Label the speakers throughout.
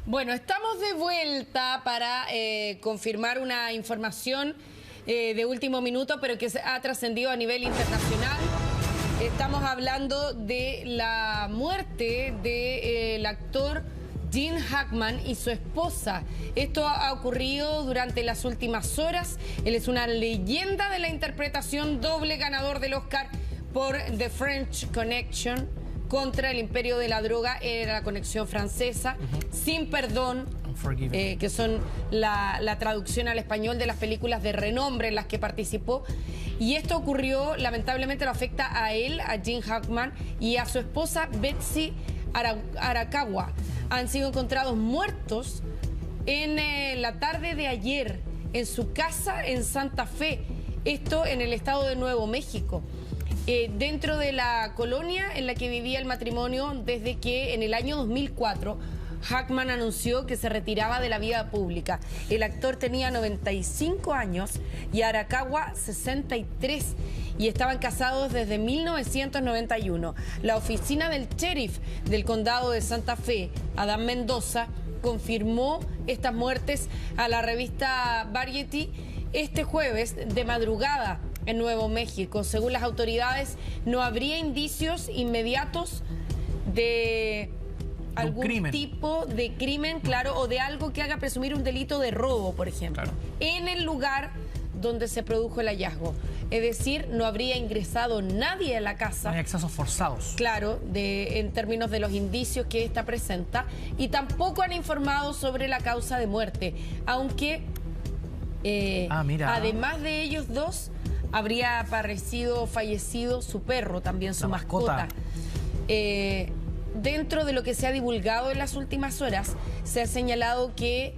Speaker 1: Bueno, estamos de vuelta para confirmar una información de último minuto, pero que ha trascendido a nivel internacional. Estamos hablando de la muerte del actor Gene Hackman y su esposa. Esto ha ocurrido durante las últimas horas. Él es una leyenda de la interpretación, doble ganador del Oscar por The French Connection, contra el imperio de la droga, era la conexión francesa, Sin perdón, que son la traducción al español de las películas de renombre en las que participó. Y esto ocurrió, lamentablemente lo afecta a él, a Gene Hackman, y a su esposa Betsy Arakawa. Han sido encontrados muertos en la tarde de ayer en su casa en Santa Fe, esto en el estado de Nuevo México. Dentro de la colonia en la que vivía el matrimonio desde que en el año 2004 Hackman anunció que se retiraba de la vida pública. El actor tenía 95 años y Arakawa 63 y estaban casados desde 1991. La oficina del sheriff del condado de Santa Fe, Adán Mendoza, confirmó estas muertes a la revista Variety este jueves de madrugada en Nuevo México. Según las autoridades, no habría indicios inmediatos de algún tipo de crimen, claro, o de algo que haga presumir un delito de robo, por ejemplo, en el lugar donde se produjo el hallazgo. Es decir, no habría ingresado nadie a la casa.
Speaker 2: No hay accesos forzados. Claro,
Speaker 1: en términos de los indicios que esta presenta. Y tampoco han informado sobre la causa de muerte, aunque además de ellos dos, habría fallecido su perro, también su mascota. Dentro de lo que se ha divulgado en las últimas horas, se ha señalado que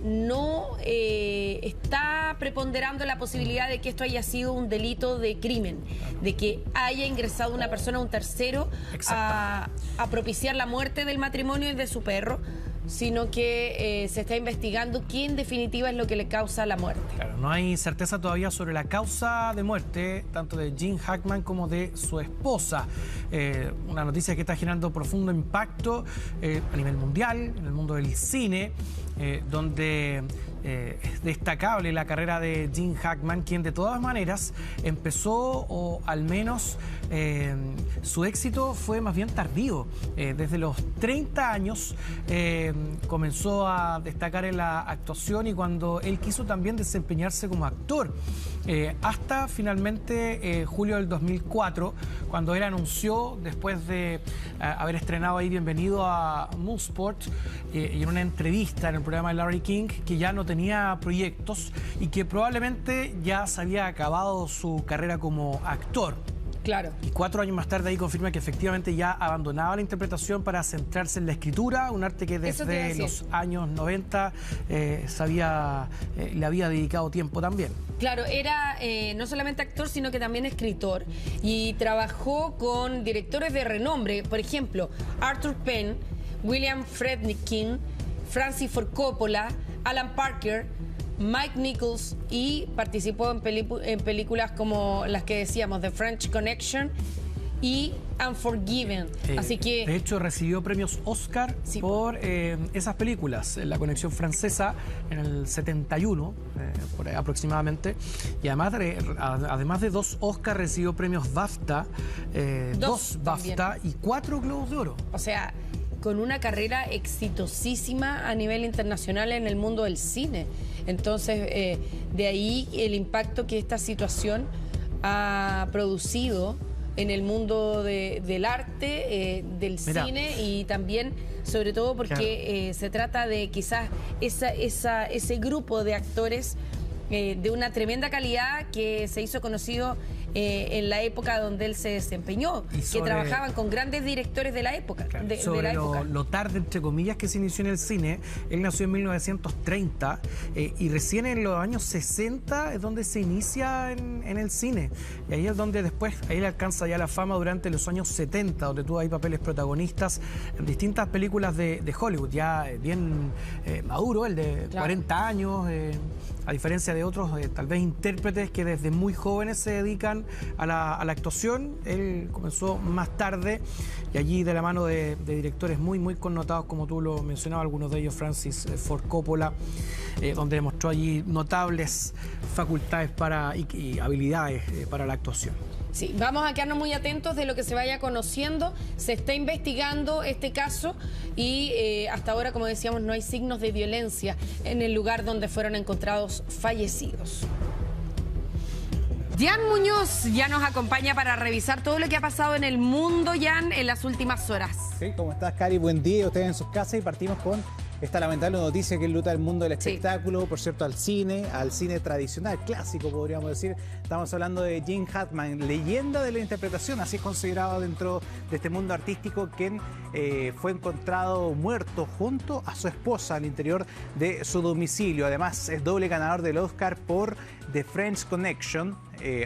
Speaker 1: no está preponderando la posibilidad de que esto haya sido un delito de crimen, de que haya ingresado una persona, un tercero, a propiciar la muerte del matrimonio y de su perro, sino que se está investigando qué en definitiva es lo que le causa la muerte.
Speaker 2: Claro, no hay certeza todavía sobre la causa de muerte, tanto de Gene Hackman como de su esposa. Una noticia que está generando profundo impacto a nivel mundial, en el mundo del cine, donde es destacable la carrera de Gene Hackman, quien de todas maneras empezó, o al menos su éxito fue más bien tardío. Desde los 30 años comenzó a destacar en la actuación, y cuando él quiso también desempeñarse como actor, hasta finalmente julio del 2004, cuando él anunció, después de haber estrenado ahí Bienvenido a Moonsport, y en una entrevista en el programa de Larry King, que ya no tenía proyectos y que probablemente ya se había acabado su carrera como actor.
Speaker 1: Claro.
Speaker 2: Y 4 años más tarde ahí confirma que efectivamente ya abandonaba la interpretación para centrarse en la escritura, un arte que desde los años 90 le había dedicado tiempo también.
Speaker 1: Claro, era no solamente actor, sino que también escritor, y trabajó con directores de renombre, por ejemplo, Arthur Penn, William Friedkin, Francis Ford Coppola, Alan Parker, Mike Nichols, y participó en películas como las que decíamos, The French Connection y Unforgiven. Así que,
Speaker 2: de hecho, recibió premios Oscar por esas películas, La Conexión Francesa en el 71, por ahí aproximadamente, y además de 2 Oscar, recibió premios BAFTA, 2 BAFTA y 4 Globos de Oro.
Speaker 1: O sea, con una carrera exitosísima a nivel internacional en el mundo del cine. Entonces, de ahí el impacto que esta situación ha producido en el mundo del arte, del cine, y también, sobre todo, porque se trata de quizás ese grupo de actores de una tremenda calidad que se hizo conocido en la época donde él se desempeñó, que trabajaban con grandes directores de la época.
Speaker 2: Lo tarde, entre comillas, que se inició en el cine. Él nació en 1930 y recién en los años 60 es donde se inicia en el cine. Y ahí es donde después, ahí le alcanza ya la fama durante los años 70, donde tuvo ahí papeles protagonistas en distintas películas de Hollywood, ya bien maduro, el de 40 años, a diferencia de otros, tal vez intérpretes que desde muy jóvenes se dedican incorporación a la actuación. Él comenzó más tarde y allí de la mano de directores muy connotados, como tú lo mencionabas, algunos de ellos Francis Ford Coppola, donde demostró allí notables facultades y habilidades para la actuación.
Speaker 1: Sí, vamos a quedarnos muy atentos de lo que se vaya conociendo. Se está investigando este caso y hasta ahora, como decíamos, no hay signos de violencia en el lugar donde fueron encontrados fallecidos. Jan Muñoz ya nos acompaña para revisar todo lo que ha pasado en el mundo, Jan, en las últimas horas.
Speaker 3: Sí, ¿cómo estás, Cari? Buen día, ustedes en sus casas, y partimos con esta lamentable noticia que enluta el mundo del espectáculo, por cierto, al cine tradicional, clásico, podríamos decir. Estamos hablando de Gene Hackman, leyenda de la interpretación, así es considerado dentro de este mundo artístico, quien fue encontrado muerto junto a su esposa al interior de su domicilio. Además, es doble ganador del Oscar por The French Connection,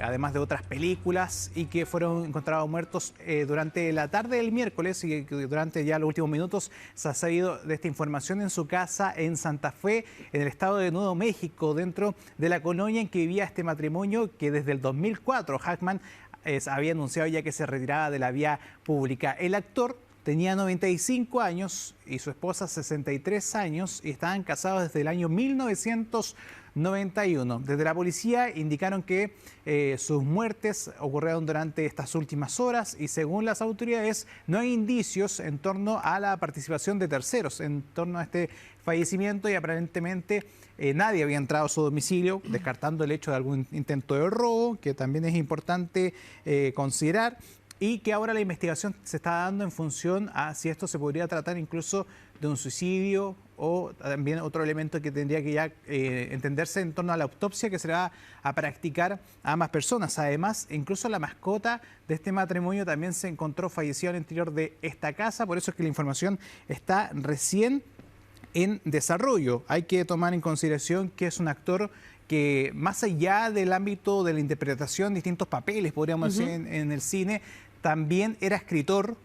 Speaker 3: además de otras películas, y que fueron encontrados muertos durante la tarde del miércoles, y que durante ya los últimos minutos se ha sabido de esta información en su casa en Santa Fe, en el estado de Nuevo México, dentro de la colonia en que vivía este matrimonio, que desde el 2004 Hackman había anunciado ya que se retiraba de la vía pública. El actor tenía 95 años y su esposa 63 años y estaban casados desde el año 1991. Desde la policía indicaron que sus muertes ocurrieron durante estas últimas horas y, según las autoridades, no hay indicios en torno a la participación de terceros en torno a este fallecimiento, y aparentemente nadie había entrado a su domicilio, descartando el hecho de algún intento de robo, que también es importante considerar, y que ahora la investigación se está dando en función a si esto se podría tratar incluso de un suicidio, o también otro elemento que tendría que ya entenderse en torno a la autopsia que se va a practicar a ambas personas. Además, incluso la mascota de este matrimonio también se encontró fallecida al interior de esta casa, por eso es que la información está recién en desarrollo. Hay que tomar en consideración que es un actor que, más allá del ámbito de la interpretación, distintos papeles, podríamos decir, en el cine, también era escritor,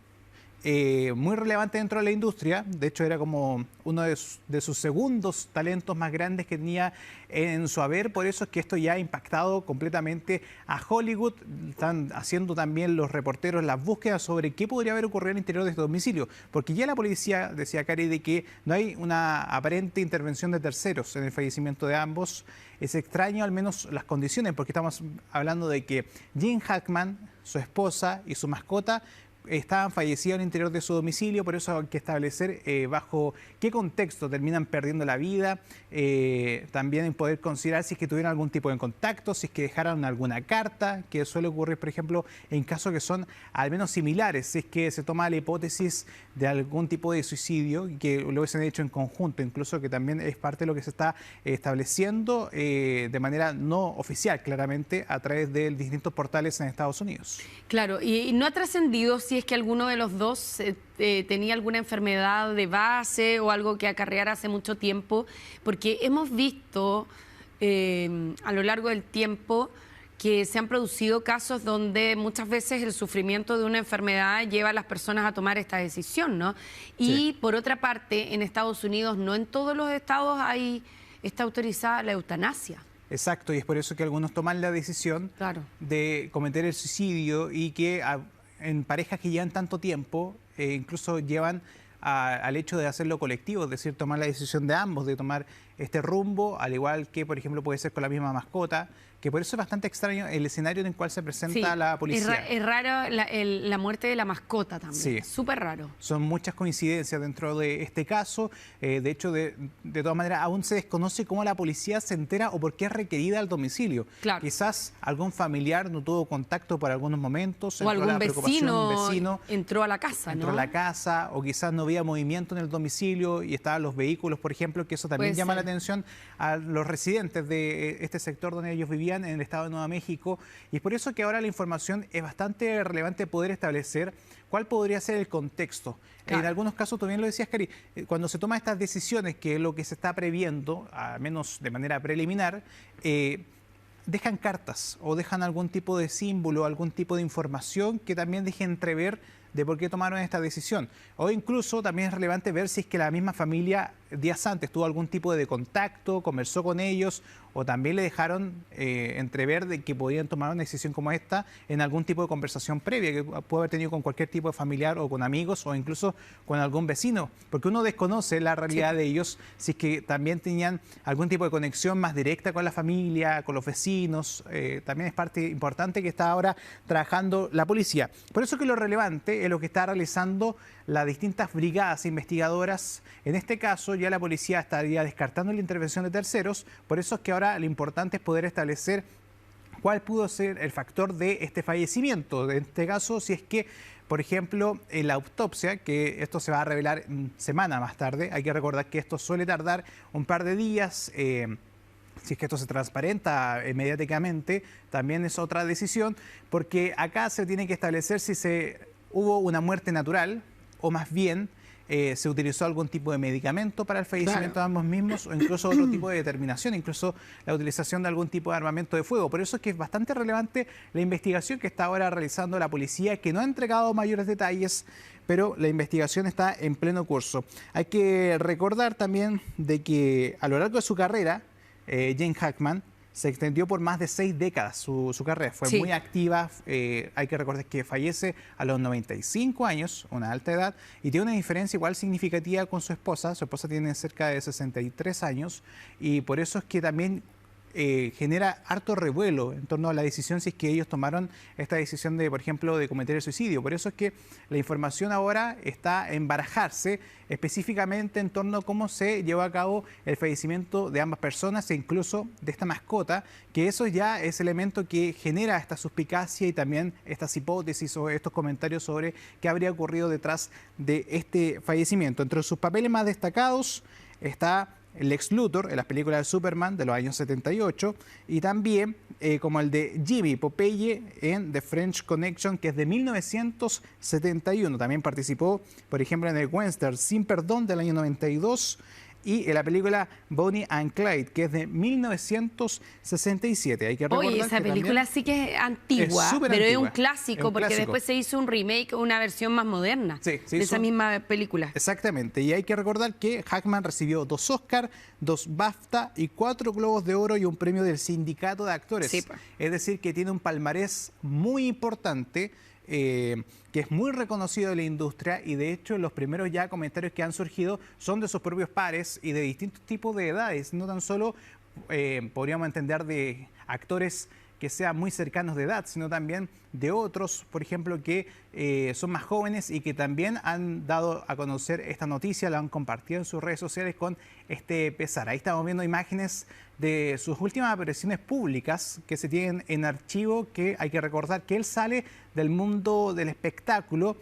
Speaker 3: muy relevante dentro de la industria. De hecho, era como uno de sus segundos talentos más grandes que tenía en su haber. Por eso es que esto ya ha impactado completamente a Hollywood. Están haciendo también los reporteros las búsquedas sobre qué podría haber ocurrido al interior de este domicilio, porque ya la policía decía, Cari, de que no hay una aparente intervención de terceros en el fallecimiento de ambos. Es extraño, al menos las condiciones, porque estamos hablando de que Gene Hackman, su esposa y su mascota estaban fallecidos al interior de su domicilio. Por eso hay que establecer bajo qué contexto terminan perdiendo la vida, también en poder considerar si es que tuvieron algún tipo de contacto, si es que dejaron alguna carta, que suele ocurrir, por ejemplo, en casos que son al menos similares, si es que se toma la hipótesis de algún tipo de suicidio, que lo hubiesen hecho en conjunto, incluso, que también es parte de lo que se está estableciendo de manera no oficial, claramente, a través de distintos portales en Estados Unidos.
Speaker 1: Claro, y no ha trascendido si es que alguno de los dos tenía alguna enfermedad de base o algo que acarreara hace mucho tiempo, porque hemos visto a lo largo del tiempo que se han producido casos donde muchas veces el sufrimiento de una enfermedad lleva a las personas a tomar esta decisión, ¿no? Y sí, por otra parte, en Estados Unidos, no en todos los estados está autorizada la eutanasia.
Speaker 3: Exacto, y es por eso que algunos toman la decisión de cometer el suicidio, y que en parejas que llevan tanto tiempo, incluso llevan al hecho de hacerlo colectivo, es decir, tomar la decisión de ambos, de tomar este rumbo, al igual que, por ejemplo, puede ser con la misma mascota, que por eso es bastante extraño el escenario en el cual se presenta la policía.
Speaker 1: Es raro la muerte de la mascota también, sí, súper raro.
Speaker 3: Son muchas coincidencias dentro de este caso. De hecho, de todas maneras, aún se desconoce cómo la policía se entera o por qué es requerida al domicilio. Claro. Quizás algún familiar no tuvo contacto por algunos momentos.
Speaker 1: O algún vecino entró a la casa,
Speaker 3: Entró a la casa, o quizás no había movimiento en el domicilio y estaban los vehículos, por ejemplo, que eso también llama la atención a los residentes de este sector donde ellos vivían, en el estado de Nuevo México, y es por eso que ahora la información es bastante relevante poder establecer cuál podría ser el contexto. Claro. En algunos casos, tú bien lo decías, Cari, cuando se toman estas decisiones, que es lo que se está previendo, al menos de manera preliminar, dejan cartas o dejan algún tipo de símbolo, algún tipo de información que también deje entrever de por qué tomaron esta decisión. O incluso también es relevante ver si es que la misma familia días antes tuvo algún tipo de contacto, conversó con ellos, o también le dejaron entrever de que podían tomar una decisión como esta en algún tipo de conversación previa que puede haber tenido con cualquier tipo de familiar o con amigos o incluso con algún vecino, porque uno desconoce la realidad de ellos, si es que también tenían algún tipo de conexión más directa con la familia, con los vecinos. También es parte importante que está ahora trabajando la policía. Por eso que lo relevante es lo que está realizando las distintas brigadas investigadoras. En este caso ya la policía estaría descartando la intervención de terceros, por eso es que ahora lo importante es poder establecer cuál pudo ser el factor de este fallecimiento. En este caso, si es que, por ejemplo, en la autopsia, que esto se va a revelar semana más tarde, hay que recordar que esto suele tardar un par de días. Si es que esto se transparenta mediáticamente, también es otra decisión, porque acá se tiene que establecer si hubo una muerte natural o más bien se utilizó algún tipo de medicamento para el fallecimiento de ambos mismos o incluso otro tipo de determinación, incluso la utilización de algún tipo de armamento de fuego. Por eso es que es bastante relevante la investigación que está ahora realizando la policía, que no ha entregado mayores detalles, pero la investigación está en pleno curso. Hay que recordar también de que a lo largo de su carrera, Jane Hackman se extendió por más de 6 décadas su carrera. Fue muy activa. Hay que recordar que fallece a los 95 años, una alta edad, y tiene una diferencia igual significativa con su esposa. Su esposa tiene cerca de 63 años y por eso es que también genera harto revuelo en torno a la decisión, si es que ellos tomaron esta decisión de, por ejemplo, de cometer el suicidio. Por eso es que la información ahora está en barajarse específicamente en torno a cómo se llevó a cabo el fallecimiento de ambas personas e incluso de esta mascota, que eso ya es elemento que genera esta suspicacia y también estas hipótesis o estos comentarios sobre qué habría ocurrido detrás de este fallecimiento. Entre sus papeles más destacados está Lex Luthor en las películas de Superman de los años 78 y también como el de Jimmy Popeye en The French Connection, que es de 1971. También participó, por ejemplo, en el western Sin Perdón del año 92 y en la película Bonnie and Clyde, que es de 1967. Hay que recordar.
Speaker 1: Oye, esa película sí que es antigua, pero
Speaker 3: antigua.
Speaker 1: Es un clásico, porque después se hizo un remake, una versión más moderna de esa misma película.
Speaker 3: Exactamente, y hay que recordar que Hackman recibió 2 Oscar, 2 BAFTA y 4 Globos de Oro y un premio del Sindicato de Actores.
Speaker 1: Sí, pues.
Speaker 3: Es decir, que tiene un palmarés muy importante, que es muy reconocido de la industria, y de hecho los primeros ya comentarios que han surgido son de sus propios pares y de distintos tipos de edades, no tan solo podríamos entender de actores que sean muy cercanos de edad, sino también de otros, por ejemplo, que son más jóvenes y que también han dado a conocer esta noticia, la han compartido en sus redes sociales con este pesar. Ahí estamos viendo imágenes de sus últimas apariciones públicas que se tienen en archivo, que hay que recordar que él sale del mundo del espectáculo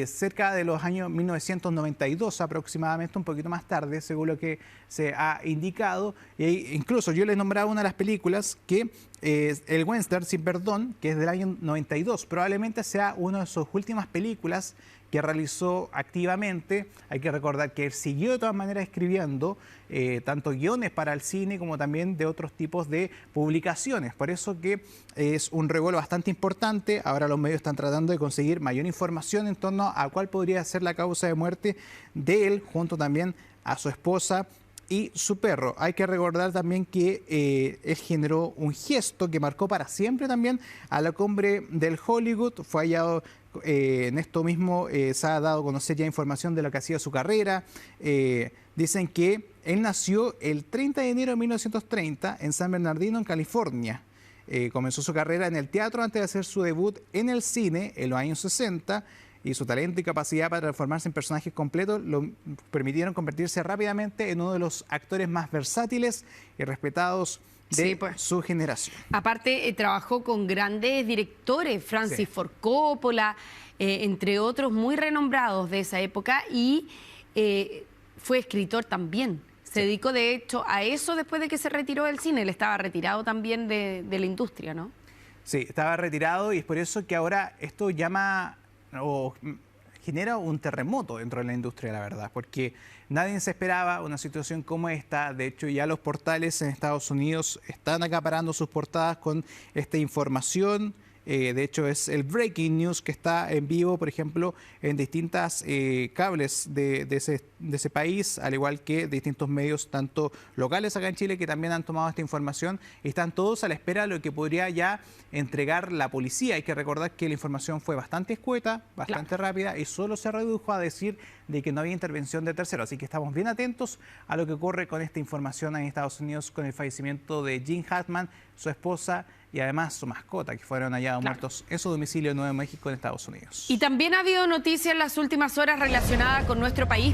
Speaker 3: cerca de los años 1992 aproximadamente, un poquito más tarde, según lo que se ha indicado. E incluso yo les nombraba una de las películas que el western Sin Perdón, que es del año 92, probablemente sea una de sus últimas películas que realizó activamente. Hay que recordar que él siguió de todas maneras escribiendo tanto guiones para el cine como también de otros tipos de publicaciones. Por eso que es un revuelo bastante importante. Ahora los medios están tratando de conseguir mayor información en torno a cuál podría ser la causa de muerte de él, junto también a su esposa y su perro. Hay que recordar también que él generó un gesto que marcó para siempre también a la cumbre del Hollywood. Fue hallado en esto mismo, se ha dado a conocer ya información de lo que ha sido su carrera. Dicen que él nació el 30 de enero de 1930 en San Bernardino, en California. Comenzó su carrera en el teatro antes de hacer su debut en el cine en los años 60. Y su talento y capacidad para transformarse en personajes completos lo permitieron convertirse rápidamente en uno de los actores más versátiles y respetados de su generación.
Speaker 1: Aparte, trabajó con grandes directores, Francis Ford Coppola, entre otros muy renombrados de esa época, y fue escritor también. Se dedicó, de hecho, a eso después de que se retiró del cine. Él estaba retirado también de la industria, ¿no? Sí,
Speaker 3: estaba retirado, y es por eso que ahora esto llama o genera un terremoto dentro de la industria, la verdad, porque nadie se esperaba una situación como esta. De hecho, ya los portales en Estados Unidos están acaparando sus portadas con esta información. De hecho, es el breaking news que está en vivo, por ejemplo, en distintas cables de ese país, al igual que distintos medios, tanto locales acá en Chile, que también han tomado esta información. Están todos a la espera de lo que podría ya entregar la policía. Hay que recordar que la información fue bastante escueta, bastante rápida, y solo se redujo a decir de que no había intervención de terceros. Así que estamos bien atentos a lo que ocurre con esta información en Estados Unidos, con el fallecimiento de Gene Hackman, su esposa y además su mascota, que fueron hallados muertos en su domicilio en Nuevo México, en Estados Unidos.
Speaker 1: Y también ha habido noticias en las últimas horas relacionadas con nuestro país.